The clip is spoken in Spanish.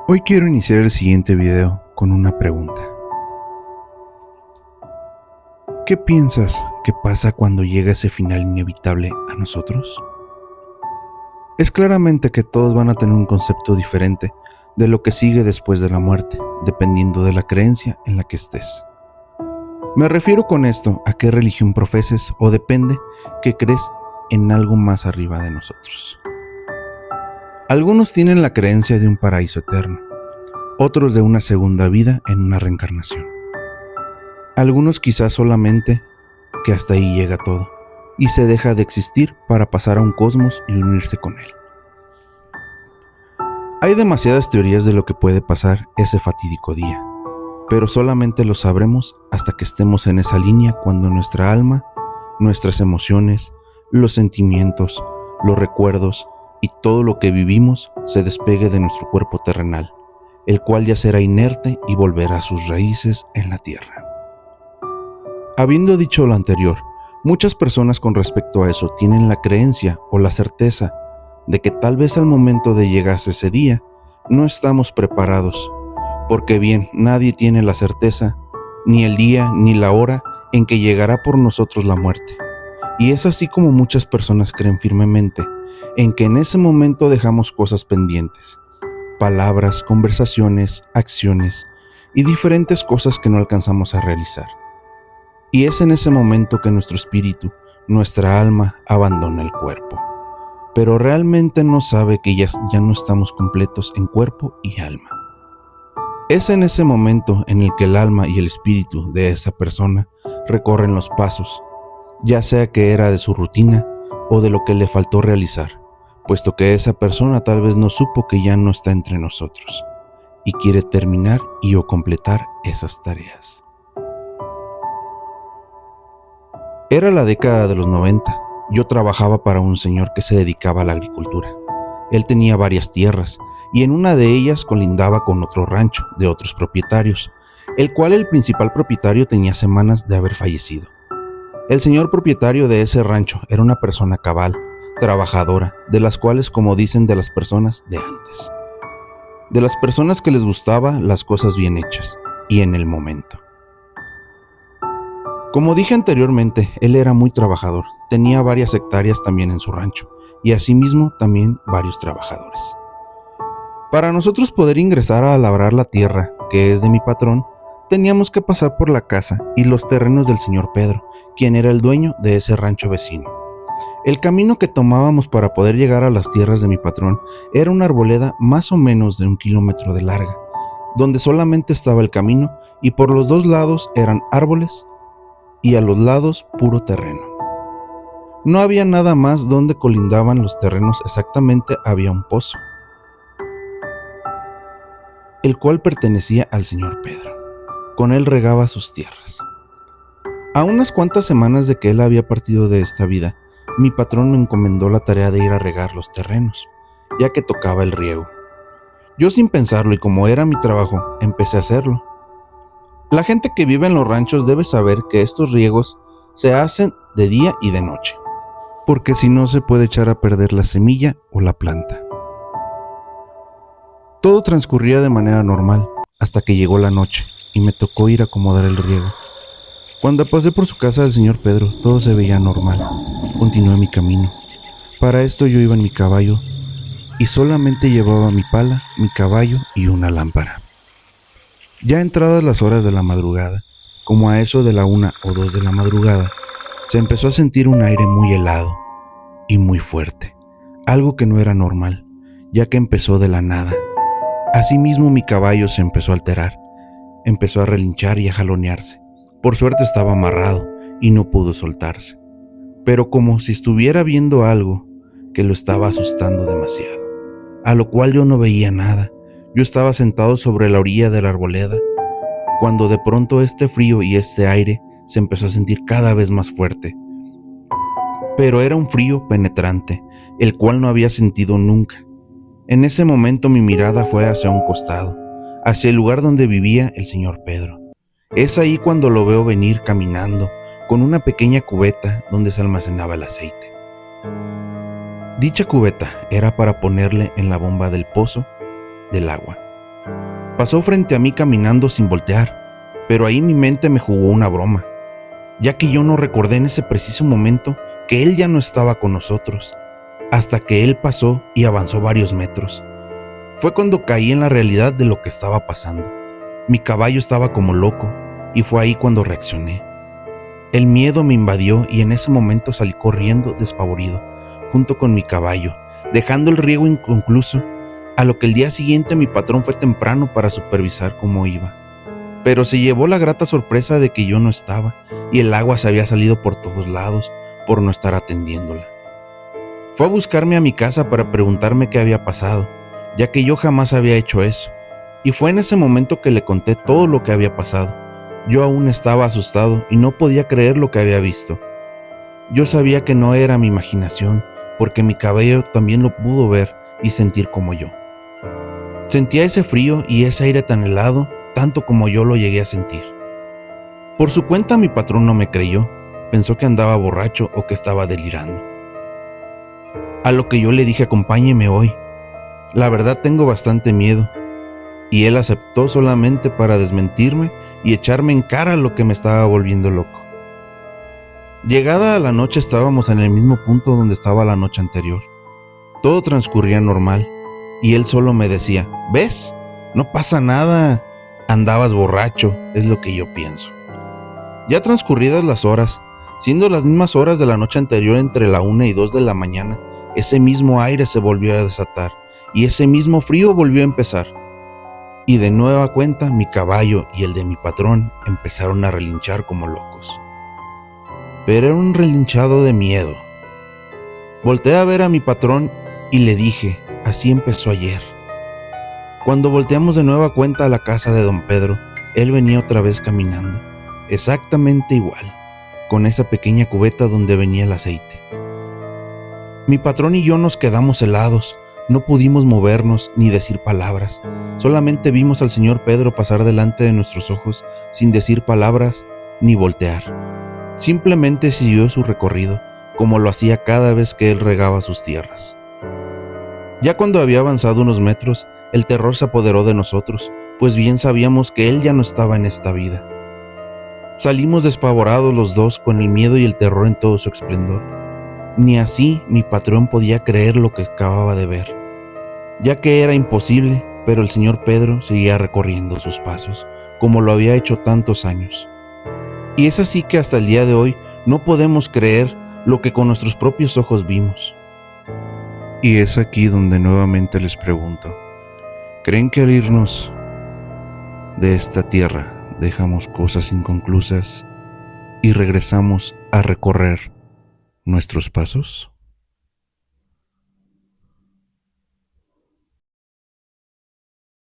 Hoy quiero iniciar el siguiente video con una pregunta. ¿Qué piensas que pasa cuando llega ese final inevitable a nosotros? Es claramente que todos van a tener un concepto diferente de lo que sigue después de la muerte, dependiendo de la creencia en la que estés. Me refiero con esto a qué religión profeses o depende que crees en algo más arriba de nosotros. Algunos tienen la creencia de un paraíso eterno, otros de una segunda vida en una reencarnación. Algunos quizás solamente que hasta ahí llega todo y se deja de existir para pasar a un cosmos y unirse con él. Hay demasiadas teorías de lo que puede pasar ese fatídico día, pero solamente lo sabremos hasta que estemos en esa línea cuando nuestra alma, nuestras emociones, los sentimientos, los recuerdos y todo lo que vivimos se despegue de nuestro cuerpo terrenal, el cual ya será inerte y volverá a sus raíces en la tierra. Habiendo dicho lo anterior, muchas personas con respecto a eso tienen la creencia o la certeza de que tal vez al momento de llegar ese día no estamos preparados, porque bien, nadie tiene la certeza, ni el día ni la hora en que llegará por nosotros la muerte. Y es así como muchas personas creen firmemente en que en ese momento dejamos cosas pendientes, palabras, conversaciones, acciones y diferentes cosas que no alcanzamos a realizar. Y es en ese momento que nuestro espíritu, nuestra alma, abandona el cuerpo. Pero realmente no sabe que ya no estamos completos en cuerpo y alma. Es en ese momento en el que el alma y el espíritu de esa persona recorren los pasos, ya sea que era de su rutina o de lo que le faltó realizar, puesto que esa persona tal vez no supo que ya no está entre nosotros y quiere terminar y o completar esas tareas. Era la década de los 90. Yo trabajaba para un señor que se dedicaba a la agricultura. Él tenía varias tierras y en una de ellas colindaba con otro rancho de otros propietarios, el cual el principal propietario tenía semanas de haber fallecido. El señor propietario de ese rancho era una persona cabal, trabajadora, de las cuales, como dicen, de las personas de antes. De las personas que les gustaba las cosas bien hechas y en el momento. Como dije anteriormente, él era muy trabajador, tenía varias hectáreas también en su rancho, y asimismo también varios trabajadores. Para nosotros poder ingresar a labrar la tierra, que es de mi patrón, teníamos que pasar por la casa y los terrenos del señor Pedro, quien era el dueño de ese rancho vecino. El camino que tomábamos para poder llegar a las tierras de mi patrón era una arboleda más o menos de 1 kilómetro de larga, donde solamente estaba el camino y por los dos lados eran árboles y a los lados puro terreno. No había nada más donde colindaban los terrenos, exactamente había un pozo, el cual pertenecía al señor Pedro. Con él regaba sus tierras. A unas cuantas semanas de que él había partido de esta vida, mi patrón me encomendó la tarea de ir a regar los terrenos, ya que tocaba el riego. Yo sin pensarlo y como era mi trabajo, empecé a hacerlo. La gente que vive en los ranchos debe saber que estos riegos se hacen de día y de noche, porque si no se puede echar a perder la semilla o la planta. Todo transcurría de manera normal hasta que llegó la noche y me tocó ir a acomodar el riego. Cuando pasé por su casa del señor Pedro, todo se veía normal. Continué mi camino. Para esto yo iba en mi caballo y solamente llevaba mi pala, mi caballo y una lámpara. Ya entradas las horas de la madrugada, como a eso de la 1 o 2 de la madrugada, se empezó a sentir un aire muy helado y muy fuerte, algo que no era normal, ya que empezó de la nada. Asimismo mi caballo se empezó a alterar, empezó a relinchar y a jalonearse. Por suerte estaba amarrado y no pudo soltarse, pero como si estuviera viendo algo que lo estaba asustando demasiado, a lo cual yo no veía nada. Yo estaba sentado sobre la orilla de la arboleda, cuando de pronto este frío y este aire se empezó a sentir cada vez más fuerte. Pero era un frío penetrante, el cual no había sentido nunca. En ese momento mi mirada fue hacia un costado, hacia el lugar donde vivía el señor Pedro. Es ahí cuando lo veo venir caminando, con una pequeña cubeta donde se almacenaba el aceite. Dicha cubeta era para ponerle en la bomba del pozo del agua, Pasó frente a mí caminando sin voltear, pero ahí mi mente me jugó una broma, ya que yo no recordé en ese preciso momento que él ya no estaba con nosotros, hasta que él pasó y avanzó varios metros. Fue cuando caí en la realidad de lo que estaba pasando. Mi caballo estaba como loco, y fue ahí cuando reaccioné. El miedo me invadió y en ese momento salí corriendo despavorido, junto con mi caballo, dejando el riego inconcluso, a lo que el día siguiente mi patrón fue temprano para supervisar cómo iba. Pero se llevó la grata sorpresa de que yo no estaba, y el agua se había salido por todos lados por no estar atendiéndola. Fue a buscarme a mi casa para preguntarme qué había pasado, ya que yo jamás había hecho eso, y fue en ese momento que le conté todo lo que había pasado. Yo aún estaba asustado y no podía creer lo que había visto. Yo sabía que no era mi imaginación, porque mi caballo también lo pudo ver y sentir como yo. Sentía ese frío y ese aire tan helado, tanto como yo lo llegué a sentir. Por su cuenta mi patrón no me creyó, pensó que andaba borracho o que estaba delirando. A lo que yo le dije: acompáñeme hoy, la verdad tengo bastante miedo. Y él aceptó solamente para desmentirme y echarme en cara lo que me estaba volviendo loco. Llegada a la noche estábamos en el mismo punto donde estaba la noche anterior. Todo transcurría normal, y él solo me decía: ¿ves? No pasa nada, andabas borracho, es lo que yo pienso. Ya transcurridas las horas, siendo las mismas horas de la noche anterior entre la 1 y 2 de la mañana, ese mismo aire se volvió a desatar, y ese mismo frío volvió a empezar. Y de nueva cuenta mi caballo y el de mi patrón empezaron a relinchar como locos. Pero era un relinchado de miedo. Volteé a ver a mi patrón y le dije: así empezó ayer. Cuando volteamos de nueva cuenta a la casa de don Pedro, él venía otra vez caminando, exactamente igual, con esa pequeña cubeta donde venía el aceite. Mi patrón y yo nos quedamos helados. No pudimos movernos ni decir palabras, solamente vimos al señor Pedro pasar delante de nuestros ojos sin decir palabras ni voltear. Simplemente siguió su recorrido, como lo hacía cada vez que él regaba sus tierras. Ya cuando había avanzado unos metros, el terror se apoderó de nosotros, pues bien sabíamos que él ya no estaba en esta vida. Salimos despavorados los dos, con el miedo y el terror en todo su esplendor. Ni así mi patrón podía creer lo que acababa de ver, ya que era imposible, pero el señor Pedro seguía recorriendo sus pasos, como lo había hecho tantos años. Y es así que hasta el día de hoy no podemos creer lo que con nuestros propios ojos vimos. Y es aquí donde nuevamente les pregunto: ¿creen que al irnos de esta tierra dejamos cosas inconclusas y regresamos a recorrer nuestros pasos?